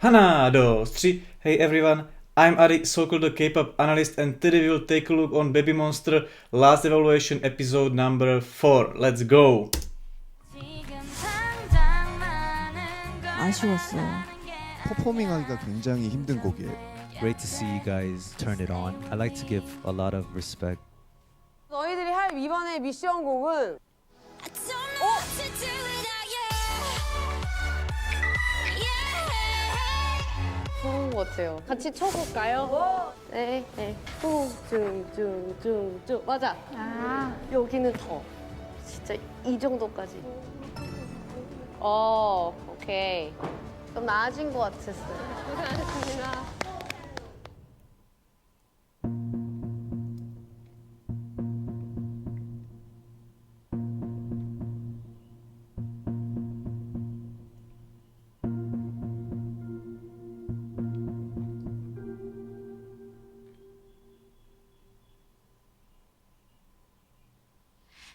하나, 둘, three. Hey everyone, I'm Ari, so-called K-pop analyst, and today we will take a look on BABYMONSTER last evaluation episode number 4. Let's go! 아쉬웠어요. 퍼포밍하기가 굉장히 힘든 곡이에요. Great to see you guys turn it on. I like to give a lot of respect. 너희들이 할 이번에 미션 곡은 좋은 것 같아요. 같이 쳐볼까요? 네, 네. 쭉. 맞아. 여기는 더. 진짜 이 정도까지. 오케이. 좀 나아진 것 같았어요. 고생하셨습니다.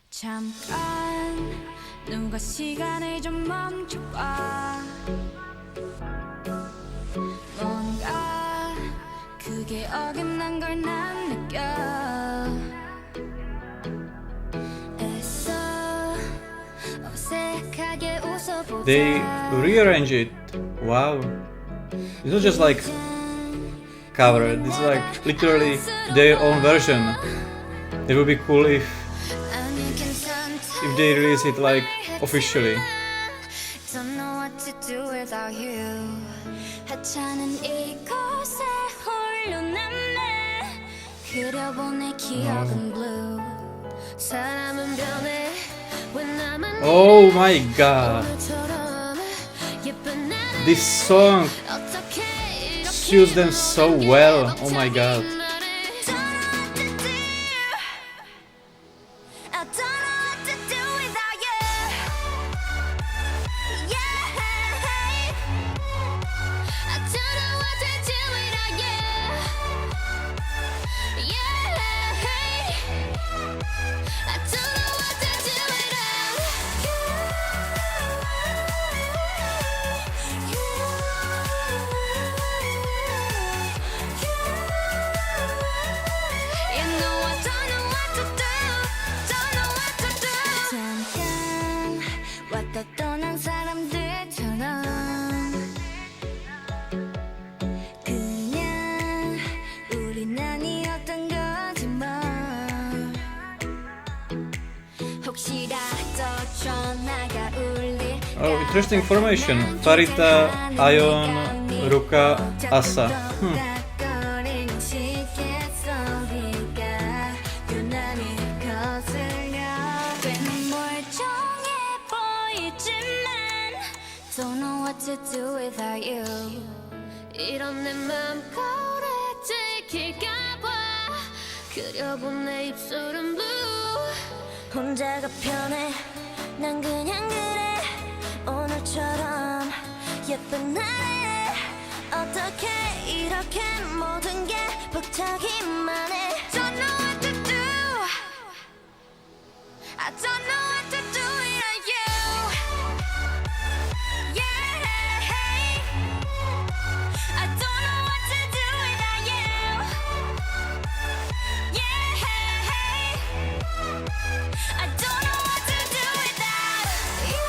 잠깐 누가 시간을 좀 멈춰봐. 뭔가 그게 어긋난 걸 난 느껴. 애써 어색하게 웃어보자. They rearrange it. Wow. It's not just like cover, this is like literally their own version. It would be cool if they release it like officially. Don't know what to do without you. 하찮은 이곳에 홀로 남네. 그려보내 기억은 blue. 사람은 변해 왜 나만 Oh my god. This song suits them so well. Oh my god. 왔다 떠난 사람들처럼 그냥 우린 아니었던 거지만 혹시라도 전화가 울릴 Oh, interesting formation. Farita, Ion, Ruka, Asa. 거리는 시계 소리가 유난히 거슬려. 꽤나 멀쩡해 보이지만 Don't know what to do without you. 이런 내 맘 거래 들킬까봐 그려본 내 입술은 blue. 혼자가 편해 난 그냥 그래. 오늘처럼 예쁜 날에 어떻게 이렇게 모든 게 벅차기만 해. Don't know what to do. I don't know what to do without you. Yeah, I don't know what to do without you. Yeah, I don't know what to do without you.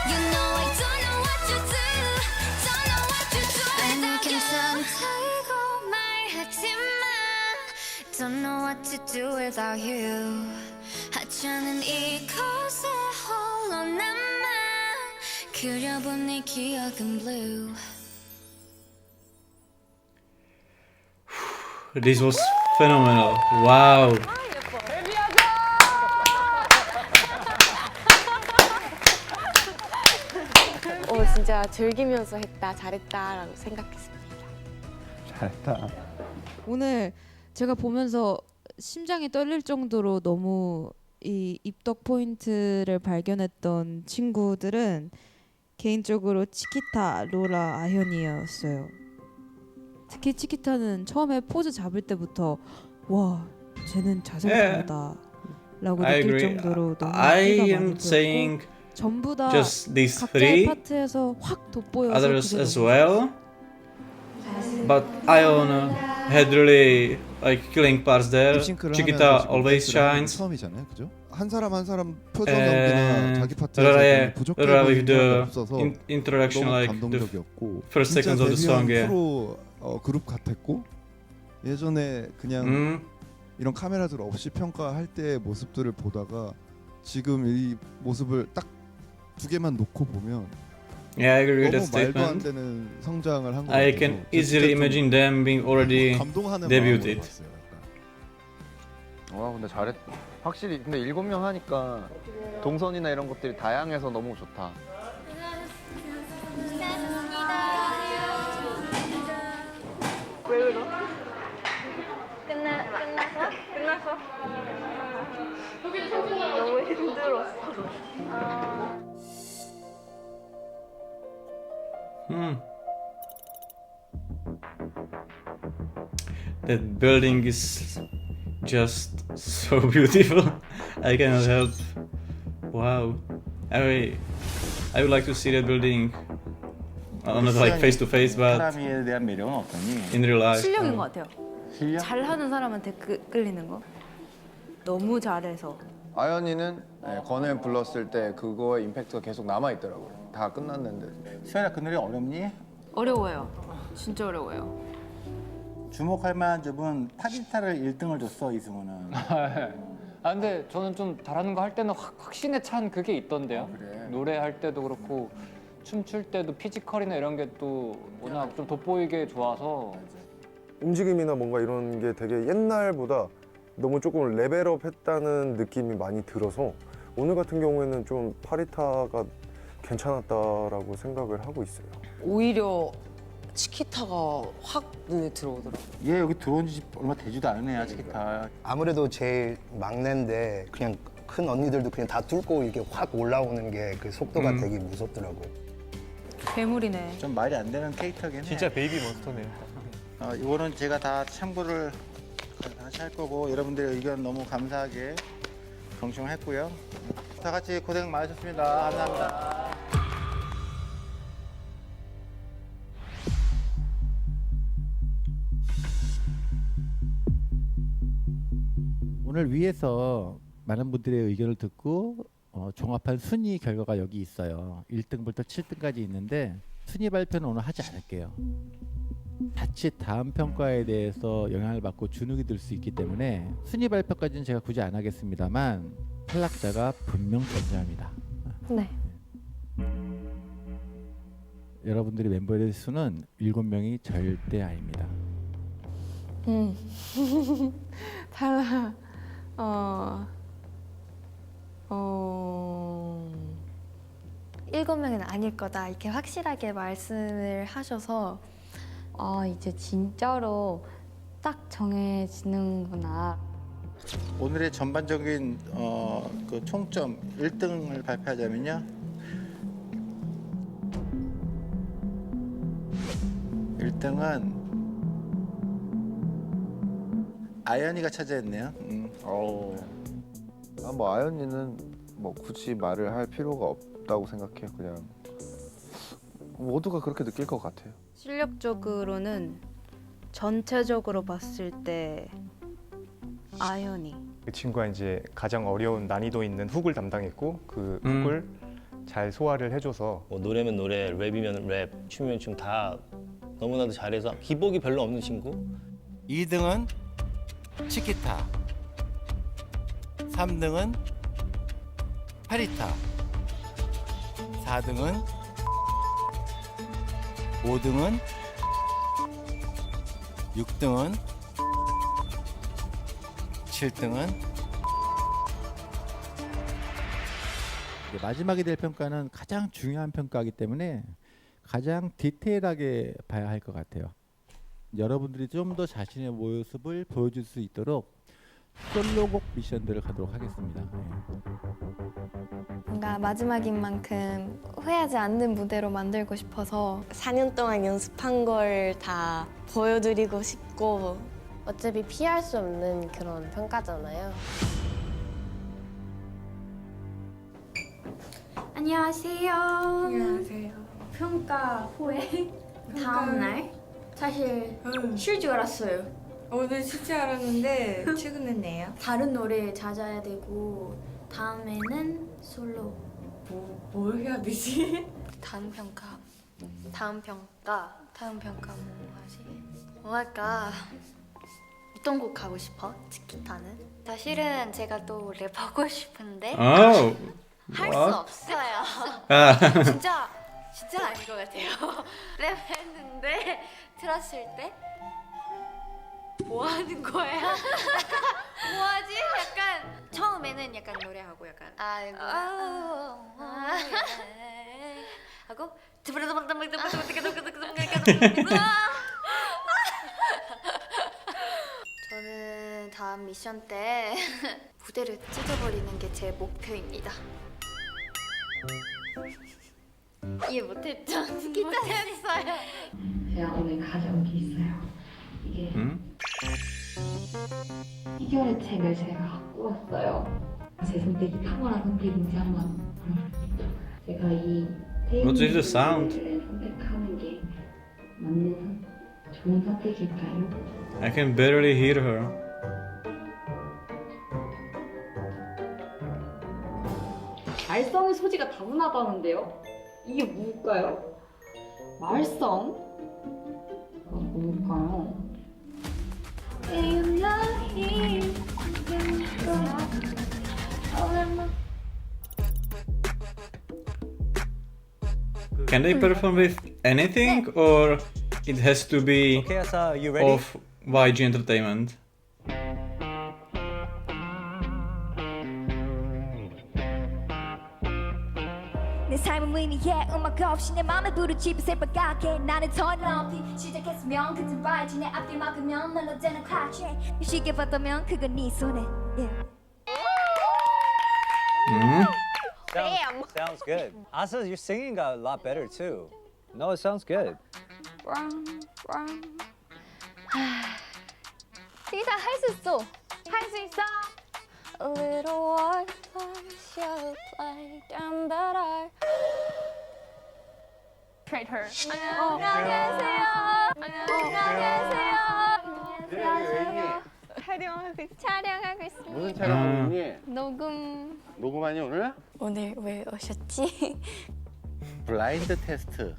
You know I don't know what to do. Don't know what to do without you. 살고 말했지만 Don't know what to do without you. 하찮은 이곳에 홀로 남아 그려본 네 기억은 blue. This was phenomenal. Wow. 진짜 즐기면서 했다, 잘했다라고 생각했습니다. 잘했다. 오늘 제가 보면서 심장이 떨릴 정도로 너무 이 입덕 포인트를 발견했던 친구들은 개인적으로 치키타, 로라, 아현이었어요. 특히 치키타는 처음에 포즈 잡을 때부터 와 쟤는 자세가 Yeah. 다르다라고 I 느낄 agree. 정도로 너무 I 끼가 am 많이 보였고 saying 전부 다 just these 각자의 three, 파트에서 확 돋보여서 others 그게 as 너무 well. But Ion had really like killing parts there. 립싱크를 Chiquita 하면서 지금 always 댄스를 하는 게 shines. 처음이잖아요, 그죠? 한 사람 표정 연기나 자기 파트에서 Rara 부족해 with 보이는 게 the 없어서 introduction, 너무 like the 감동적이었고 first 진짜 seconds of the 데뷔한 song. Yeah. 프로 그룹 같았고 예전에 그냥 Mm. 이런 카메라들 없이 평가할 때의 모습들을 보다가 지금 이 모습을 딱 두 개만 놓고 보면 Yeah, I agree with 너무 that 말도 안 statement. 되는 성장을 한 것 I 같아서 can 진짜 easily 좀 imagine them being already 감동하는 debuted. 마음으로 봤어요, 약간. 와 근데 잘했. 확실히 근데 7명 하니까 동선이나 이런 것들이 다양해서 너무 좋다. 왜 울어? 끝났어? 끝났어? 너무 힘들었어. Hmm. That building is just so beautiful. I cannot help. Wow. I would like to see that building. Not like face to face, but 사람에 대한 매력은 어떠니? in real life. 실력인 것 같아요. 실력? 잘하는 사람한테 끌리는 거. 너무 잘해서. 아연이는 건을 불렀을 때 그거의 임팩트가 계속 남아 있더라고요. 다 끝났는데. 수연아 그 노래 어렵니? 어려워요. 진짜 어려워요. 주목할 만한 점은 타기타를 1등을 줬어 이승우는. 아 근데 저는 좀 잘하는 거 할 때는 확신에 찬 그게 있던데요. 그래. 노래할 때도 그렇고 춤출 때도 피지컬이나 이런 게 또 워낙 좀 돋보이게 좋아서 움직임이나 뭔가 이런 게 되게 옛날보다 너무 조금 레벨업 했다는 느낌이 많이 들어서 오늘 같은 경우에는 좀 파리타가 괜찮았다라고 생각을 하고 있어요. 오히려 치키타가 확 눈에 들어오더라고요. 얘 여기 들어온 지 얼마 되지도 않은 애야 치키타. 아무래도 제일 막내인데 그냥 큰 언니들도 그냥 다 뚫고 이게 확 올라오는 게 그 속도가 되게 무섭더라고요. 괴물이네. 좀 말이 안 되는 캐릭터긴 해. 진짜 베이비 몬스터네요. 이거는 제가 다 참고를 다시 할 거고 여러분들의 의견 너무 감사하게 경청했고요. 다 같이 고생 많으셨습니다. 감사합니다. 오늘 위에서 많은 분들의 의견을 듣고 종합한 순위 결과가 여기 있어요. 1등부터 7등까지 있는데 순위 발표는 오늘 하지 않을게요. 자칫 다음 평가에 대해서 영향을 받고 주눅이 들 수 있기 때문에 순위 발표까지는 제가 굳이 안 하겠습니다만 탈락자가 분명 존재합니다. 네. 여러분들이 멤버의 수는 7명이 절대 아닙니다. 탈락. 7명은 아닐 거다 이렇게 확실하게 말씀을 하셔서 이제 진짜로 딱 정해지는구나. 오늘의 전반적인 그 총점 1등을 발표하자면요. 1등은 아연이가 차지했네요. 뭐 아연이는 뭐 굳이 말을 할 필요가 없다고 생각해요. 그냥 모두가 그렇게 느낄 것 같아요. 실력적으로는 전체적으로 봤을 때 아연이. 그 친구가 이제 가장 어려운 난이도 있는 훅을 담당했고 그 훅을 잘 소화를 해줘서 노래면 노래, 랩이면 랩, 춤이면 춤 다 너무나도 잘해서 기복이 별로 없는 친구. 2등은 치키타, 3등은 파리타, 4등은 5등은 6등은 7등은 마지막에 될 평가는 가장 중요한 평가이기 때문에 가장 디테일하게 봐야 할 것 같아요. 여러분들이 좀 더 자신의 모습을 보여줄 수 있도록 솔로곡 미션들을 가도록 하겠습니다. 뭔가 마지막인 만큼 후회하지 않는 무대로 만들고 싶어서 4년 동안 연습한 걸 다 보여드리고 싶고 어차피 피할 수 없는 그런 평가잖아요. 안녕하세요. 안녕하세요. 평가 후에 다음 날 사실 쉴 줄 알았어요. 오늘 쉴 줄 알았는데 출근했네요. 다른 노래 찾아야 되고 다음에는 솔로. 뭘 해야 되지? 다음 평가 뭐 하지? 뭐 할까? 어떤 곡 하고 싶어? 치키타는? 사실은 제가 또 랩하고 싶은데 Oh. 할 수 What? 없어요. 아. 진짜 아닌 것 같아요. 랩했는데 들었을 때 뭐 하는 거야? 뭐 하지? 약간 처음에는 약간 노래하고 약간 하고 저는 다음 미션 때 무대를 찢어버리는 게 제 목표입니다. 이해 못했죠? 기타 했어요. 제가 오늘 가져온 게 있어요. 이게 희결의 책을 제가 갖고 왔어요. 제 선택이 탁월한 선택인지 한번 물어볼게요. 제가 이 What is the sound? 테이블을 선택하는 게 맞는 좋은 선택일까요? I can barely hear her. 말썽의 소지가 다분하다는데요? 이게 뭘까요? 말썽? 뭘까요? Can they perform with anything, or it has to be Okay, Asa, you ready? of YG Entertainment? 내 삶은 의미해 음악 없이 내 맘에 부르짖어 새빨갛게 나는 더 높이 시작했으면 그쯤 봐야지 내 앞길 막으면 널로대는 클라치 쉽게 봤다면 그건 네 손에 Sounds good. Asa, your singing got a lot better too. No, it sounds good. 시기다 할 수 있어. 할 수 있어. A little while shall play down that I Trade her. 안녕하세요. 안녕하세요. 촬영하고 있습니다. 무슨 촬영하고 있니? 녹음하니 오늘? 오늘 왜 오셨지? 블라인드 테스트.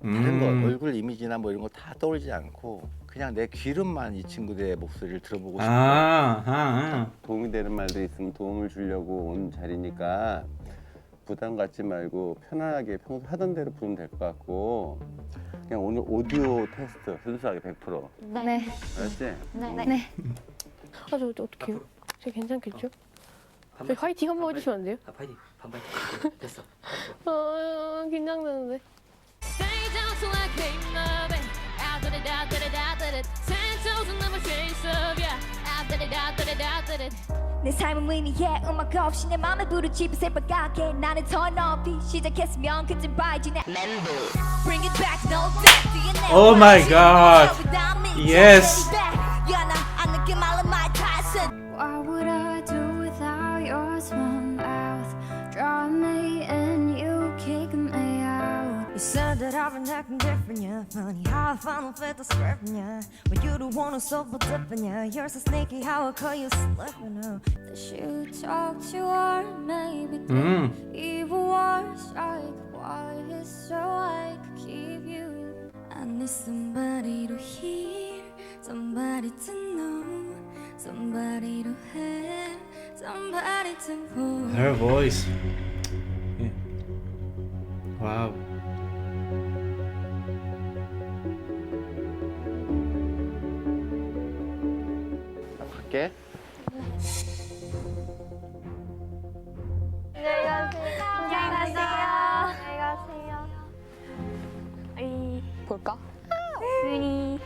다른 거 얼굴 이미지나 뭐 이런 거 다 떠올리지 않고 그냥 내 귀로만 이 친구들의 목소리를 들어보고 싶어요. 도움이 되는 말도 있으면 도움을 주려고 온 자리니까 부담 갖지 말고 편안하게 평소 하던 대로 부르면 될 것 같고 그냥 오늘 오디오 테스트 순수하게 100%. 네. 알았지? 네. 저 어떡해요? 저 괜찮겠죠? 저 화이팅 한번 해주시면 안 돼요? 파이팅. 반파이팅. 됐어. 긴장되는데. 내 삶은 의미해 음악 없이 내 맘에 부르짖어 새빨갛게 나는 더 높이 시작했으면 그쯤 봐야지 내 Bring it back, no back. Oh my god. Yes. What would I do without your small mouth? Draw me in, you kick me out. You said that I've been acting different, yeah. Funny how I finally fit the script, yeah. When you don't wanna solve a different, yeah. You're so sneaky, how I call you slipping out. That you talk to her, maybe even worse. Like, why is so I could keep you? I need somebody to hear, somebody to know, somebody to have, somebody to hold. Her voice. Yeah. Wow. 갈게. 안녕히 가세요. 볼까? 쓰리.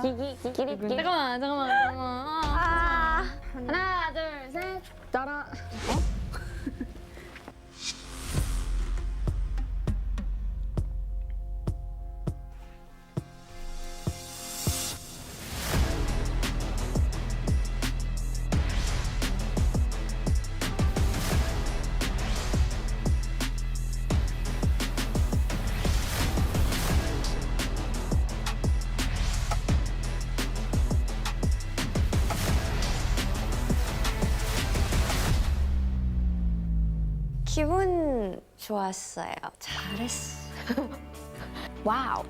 기기. 잠깐만. 하나, 둘, 셋. 따라. 기분 좋았어요. 잘했어. 와우.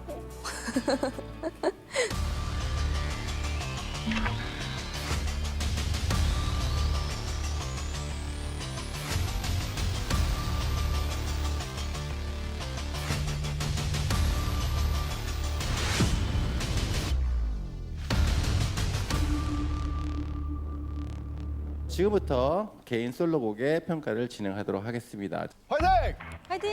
지금부터 개인 솔로곡의 평가를 진행하도록 하겠습니다. 화이팅! 화이팅!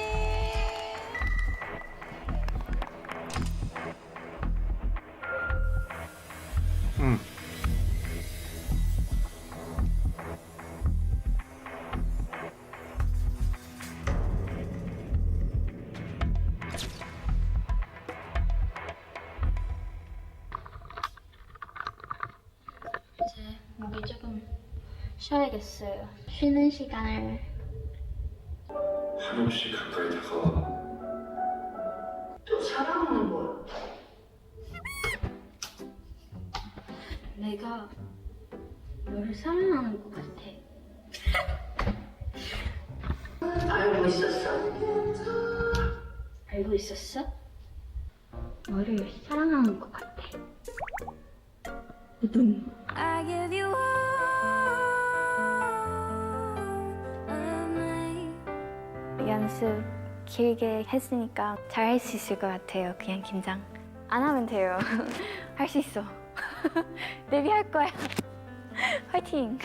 이제 목이 조금 쉬어야겠어요. 쉬는 시간을 한없이 가까이 다가와 또 사랑하는 거야. 내가 너를 사랑하는 것 같아. 알고 있었어. 알고 있었어? 너를 사랑하는 것 같아. I give you all of me. 연습 길게 했으니까 잘 할 수 있을 것 같아요. 그냥 긴장 안 하면 돼요. 할 수 있어. 데뷔할 거야. 화이팅!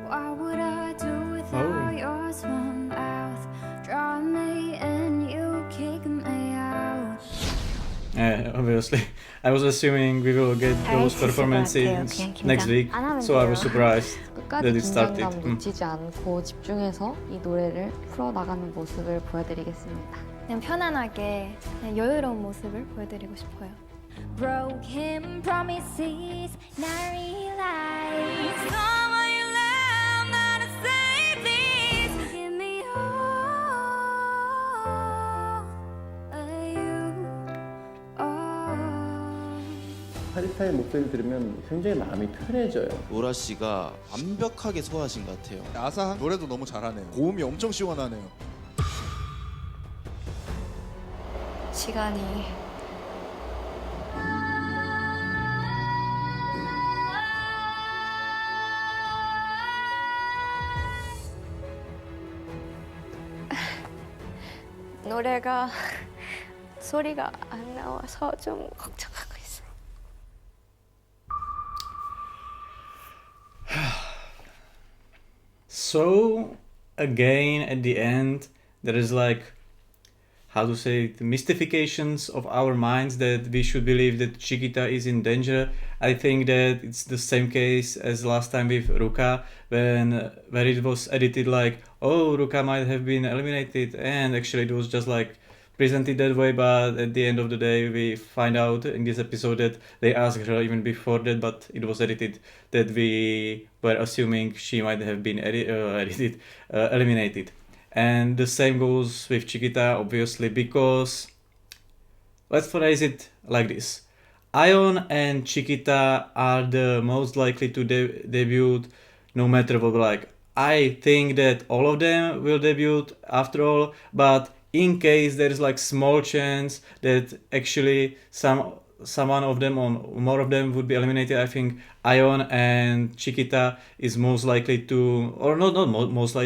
What would I do without your small mouth? Draw me in, you kick me out. Obviously. I was assuming we will get those performances next week, so I was surprised that 끝까지 it started. 긴장감 놓치지 않고 집중해서 이 노래를 풀어나가는 모습을 보여드리겠습니다. 그냥 편안하게 그냥 여유로운 모습을 보여드리고 싶어요. Broken promises, not realize. Someone you love, not to say please. Give me all of you. 파리타의 목소리를 들으면 굉장히 마음이 편해져요. 로라 씨가 완벽하게 소화하신 것 같아요. 아사한 노래도 너무 잘하네요. 고음이 엄청 시원하네요. 시간이 노래가 소리가 안 나와서 좀 걱정하고 있어요. So again at the end there is like, how to say it, mystifications of our minds that we should believe that Chiquita is in danger. I think that it's the same case as last time with Ruka, where it was edited like, oh, Ruka might have been eliminated, and actually it was just like presented that way, but at the end of the day we find out in this episode that they asked her even before that, but it was edited that we were assuming she might have been eliminated. And the same goes with Chiquita, obviously, because let's phrase it like this. Ion and Chiquita are the most likely to debut no matter what. Like, I think that all of them will debut after all, but in case there is like small chance that actually someone of them or more of them would be eliminated, I think Ion and Chiquita is most likely to, or not most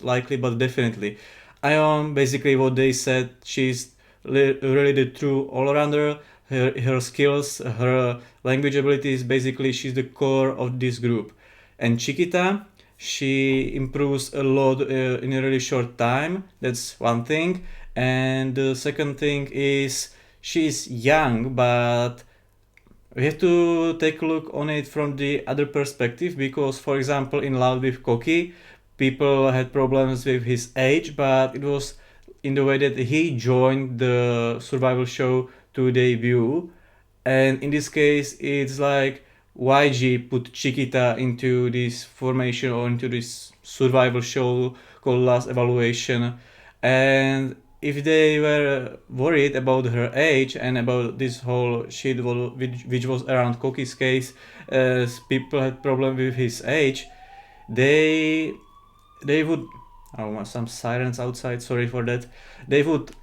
likely, but definitely. Ion, basically what they said, she's really the true all-rounder. Her skills, her language abilities, basically she's the core of this group. And Chiquita, she improves a lot in a really short time. That's one thing. And the second thing is she's young, but we have to take a look on it from the other perspective, because for example in Loud with Koki, people had problems with his age, but it was in the way that he joined the survival show to debut. And in this case it's like YG put Chiquita into this formation or into this survival show called Last Evaluation, and if they were worried about her age and about this whole shit which was around Koki's case, as people had problem with his age, they would, oh, some sirens outside, sorry for that, they would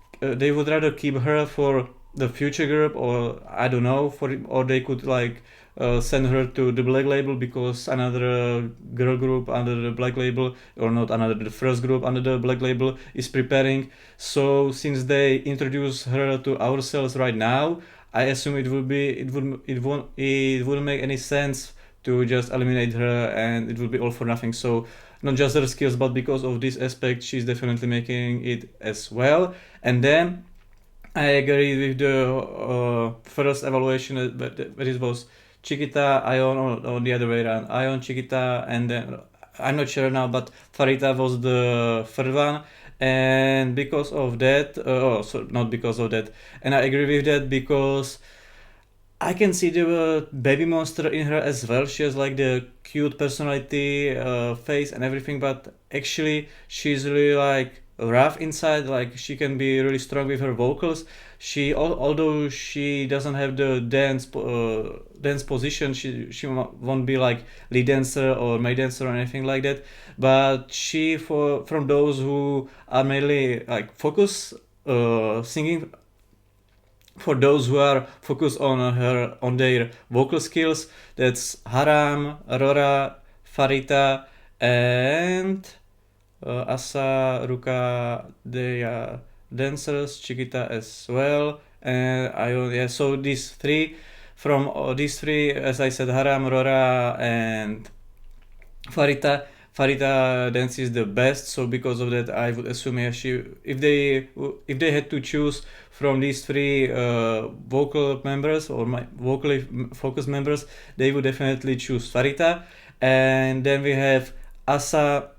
rather keep her for the future group, or I don't know, or they could like send her to the black label, because another girl group under the black label, or not another, the first group under the black label is preparing. So since they introduce her to ourselves right now, I assume it wouldn't make any sense to just eliminate her, and it would be all for nothing. So not just her skills, but because of this aspect, she's definitely making it as well. And then I agree with the first evaluation that it was Chiquita, Ion, or the other way around. Ion, Chiquita, and then I'm not sure now, but Farita was the third one. And because of that, not because of that, and I agree with that because I can see the baby monster in her as well. She has like the cute personality, face and everything, but actually she's really like rough inside. Like she can be really strong with her vocals. Although she doesn't have the dance position, she won't be like lead dancer or main dancer or anything like that. But from those who are mainly like focus singing. For those who are focused on their vocal skills, that's Haram, Aurora, Farita, and Asa, Ruka. They are dancers, Chiquita as well, and so these three, as I said, Haram, Aurora, and Farita dances the best. So because of that, I would assume if they had to choose from these three vocal members or my vocally focused members, they would definitely choose Farita. And then we have Asa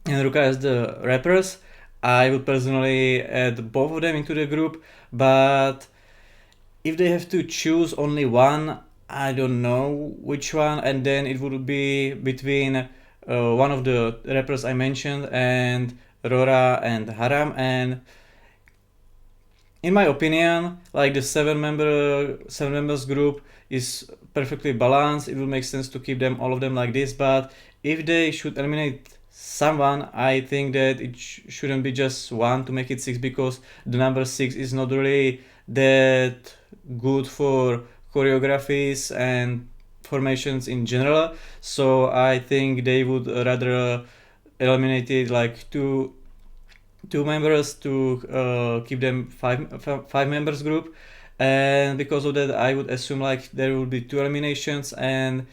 and Ruka as the rappers. I would personally add both of them into the group, but if they have to choose only one, I don't know which one, and then it would be between one of the rappers I mentioned and Rora and Haram. And in my opinion, like the seven members group is perfectly balanced. It would make sense to keep all of them like this, but if they should eliminate someone, I think that it shouldn't be just one to make it 6, because the number 6 is not really that good for choreographies and formations in general. So I think they would rather eliminate it like two members to keep them five members group. And because of that, I would assume like there will be 2 eliminations. And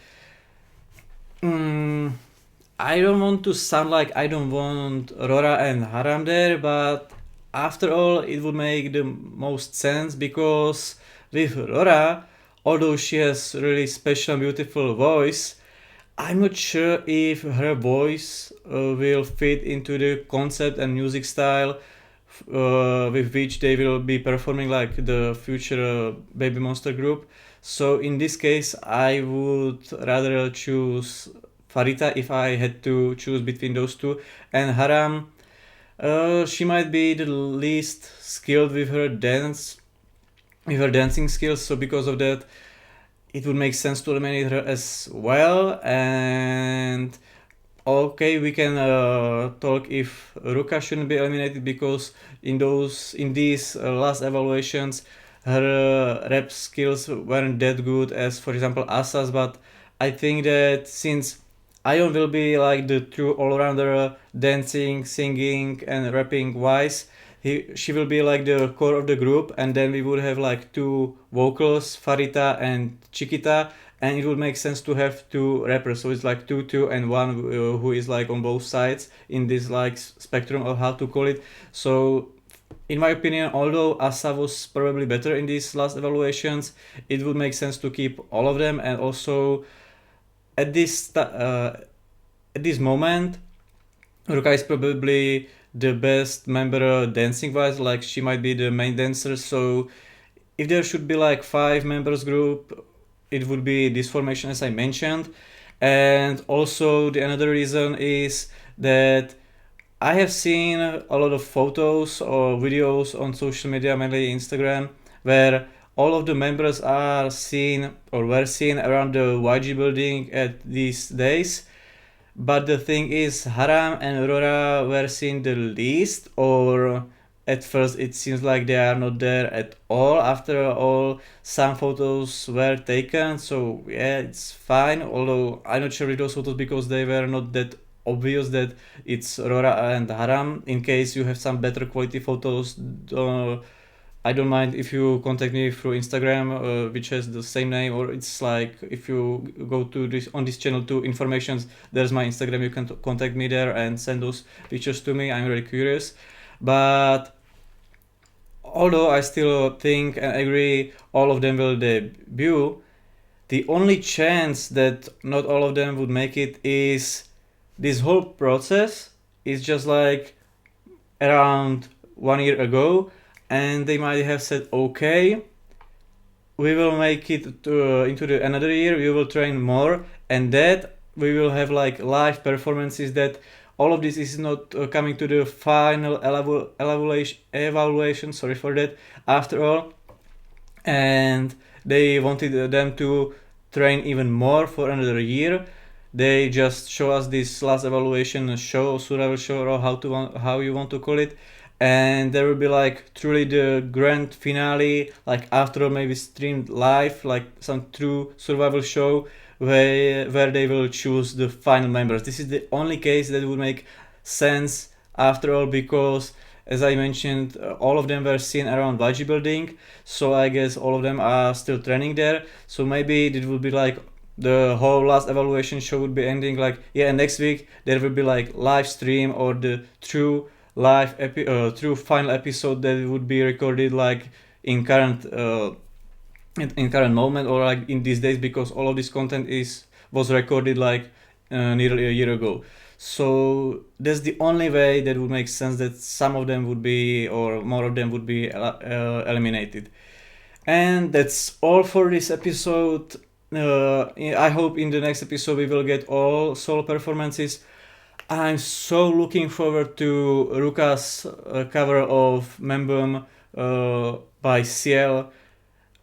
I don't want to sound like I don't want Rora and Haram there, but after all, it would make the most sense, because with Rora, although she has really special, beautiful voice, I'm not sure if her voice will fit into the concept and music style with which they will be performing like the future Baby Monster group. So in this case, I would rather choose Farita if I had to choose between those two. And Haram, she might be the least skilled with her dancing skills, so because of that, it would make sense to eliminate her as well. And okay, we can talk if Ruka shouldn't be eliminated, because in these last evaluations, her rap skills weren't that good as, for example, Asa's. But I think that since Ion will be like the true all-rounder, dancing, singing, and rapping wise, she will be like the core of the group, and then we would have like 2 vocals, Farita and Chiquita, and it would make sense to have 2 rappers. So it's like 2, and 1 who is like on both sides in this like spectrum of how to call it. So in my opinion, although Asa was probably better in these last evaluations, it would make sense to keep all of them. And also at this moment, Ruka is probably the best member dancing wise, like she might be the main dancer. So if there should be like 5 members group, it would be this formation as I mentioned. And also the another reason is that I have seen a lot of photos or videos on social media, mainly Instagram, where all of the members are seen or were seen around the YG building at these days. But the thing is, Haram and Aurora were seen the least, or at first it seems like they are not there at all. After all, some photos were taken, so yeah, it's fine. Although I'm not sure with those photos because they were not that obvious that it's Aurora and Haram. In case you have some better quality photos, I don't mind if you contact me through Instagram, which has the same name, or it's like if you go to this on this channel to informations, there's my Instagram. You can contact me there and send those pictures to me. I'm really curious, but although I still think and agree all of them will debut, the only chance that not all of them would make it is this whole process is just like around 1 year ago, and they might have said, okay, we will make it into the another year, we will train more, and that we will have like live performances, that all of this is not coming to the final evaluation, sorry for that, after all. And they wanted them to train even more for another year. They just show us this last evaluation show, survival show, or how you want to call it, and there will be like truly the grand finale, like after maybe streamed live, like some true survival show where they will choose the final members. This is the only case that would make sense after all, because as I mentioned, all of them were seen around YG building, so I guess all of them are still training there. So maybe it would be like the whole last evaluation show would be ending like, yeah, next week there will be like live stream or the true true final episode that would be recorded like in current moment, or like in these days, because all of this content was recorded like nearly a year ago. So that's the only way that would make sense, that some of them would be, or more of them would be eliminated. And that's all for this episode. I hope in the next episode we will get all solo performances. I'm so looking forward to Ruka's cover of Membum by Ciel.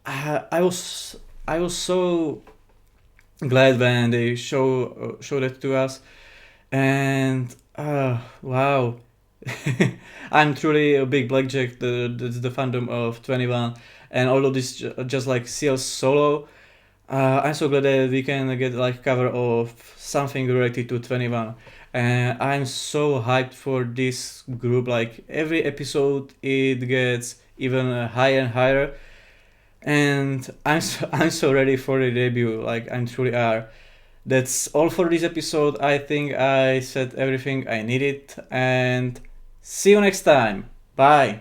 I was so glad when they showed it to us, and wow. I'm truly a big Blackjack, the fandom of 21, and all of this just like Ciel's solo. I'm so glad that we can get like cover of something related to 21. And I'm so hyped for this group. Like every episode it gets even higher and higher, and I'm so ready for the debut. Like I'm truly are. That's all for this episode. I think I said everything I needed, and see you next time. Bye.